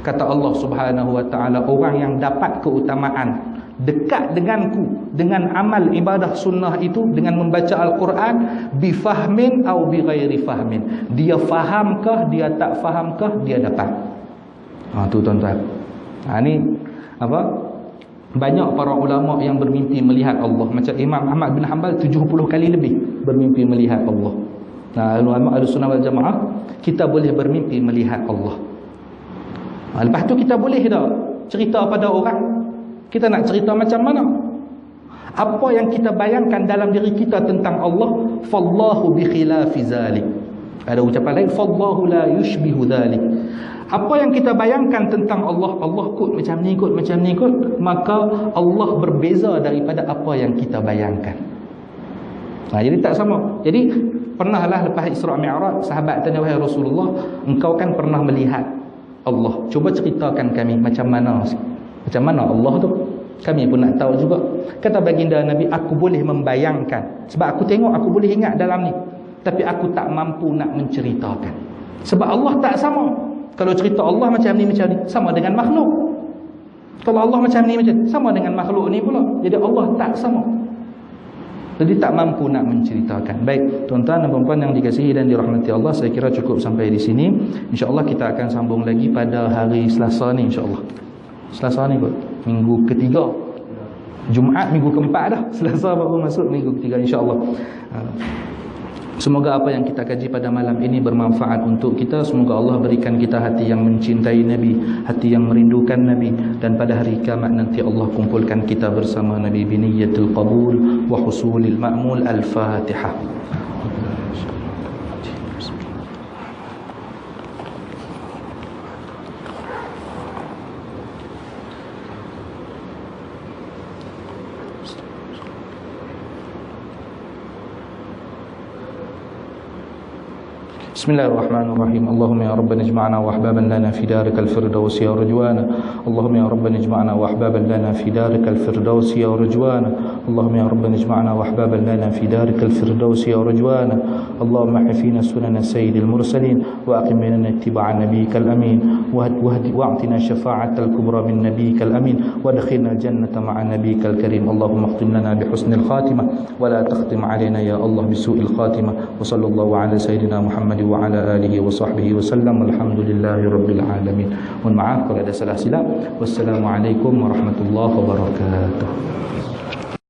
Kata Allah Subhanahu wa taala, orang yang dapat keutamaan dekat denganku dengan amal ibadah sunnah itu, dengan membaca Al-Quran, bifahmin atau bighairi fahmin, dia fahamkah, dia tak fahamkah, dia dapat. Tu tuan-tuan. Ni apa? Banyak para ulama yang bermimpi melihat Allah. Macam Imam Ahmad bin Hanbal 70 kali lebih bermimpi melihat Allah. Ulama Ahlus Sunnah wal Jamaah, kita boleh bermimpi melihat Allah. Lepas tu kita boleh tak cerita pada orang? Kita nak cerita macam mana? Apa yang kita bayangkan dalam diri kita tentang Allah, fallahu bi khilafi zalik. Ada ucapan lain, fallahu la yushbihu zalik. Apa yang kita bayangkan tentang Allah, Allah kot macam ni, kot macam ni, kot, maka Allah berbeza daripada apa yang kita bayangkan. Jadi tak sama. Jadi pernahlah lepas Isra' Mi'raj, sahabat tanya, wahai Rasulullah, engkau kan pernah melihat Allah, cuba ceritakan kami macam mana Allah tu. Kami pun nak tahu juga. Kata baginda Nabi, aku boleh membayangkan, sebab aku tengok, aku boleh ingat dalam ni, tapi aku tak mampu nak menceritakan. Sebab Allah tak sama. Kalau cerita Allah macam ni sama dengan makhluk. Kalau Allah macam ni sama dengan makhluk ni pula. Jadi Allah tak sama. Jadi tak mampu nak menceritakan. Baik, tuan-tuan dan puan-puan yang dikasihi dan dirahmati Allah, saya kira cukup sampai di sini. InsyaAllah kita akan sambung lagi pada hari Selasa ni, insyaAllah. Selasa ni kot, minggu ketiga. Jumaat minggu keempat dah. Selasa baru masuk minggu ketiga, insyaAllah. Semoga apa yang kita kaji pada malam ini bermanfaat untuk kita. Semoga Allah berikan kita hati yang mencintai Nabi, hati yang merindukan Nabi, dan pada hari kiamat nanti Allah kumpulkan kita bersama Nabi biniyatul qabul wa husulil ma'mul. Al-Fatihah. بسم الله الرحمن الرحيم. اللهم يا ربنا اجمعنا واحبابا لنا في دارك الفردوس يا رجوانا. اللهم يا ربنا اجمعنا واحبابا لنا في دارك الفردوس يا رجوانا. اللهم يا ربنا اجمعنا واحبابا لنا في دارك الفردوس يا رجوانا. اللهم احفظنا سنن سيد المرسلين واقم بيننا اتباع نبيك الامين واعطنا شفاعة الكبرى من نبيك الامين وادخلنا الجنة مع نبيك الكريم. اللهم اختم لنا بحسن الخاتمة ولا تختم علينا يا الله بسوء الخاتمة. وصلى الله على سيدنا محمد وعلى آله وصحبه وسلم. والحمد لله رب العالمين. Mohon maaf kalau ada salah silap. Wassalamualaikum warahmatullahi wabarakatuh.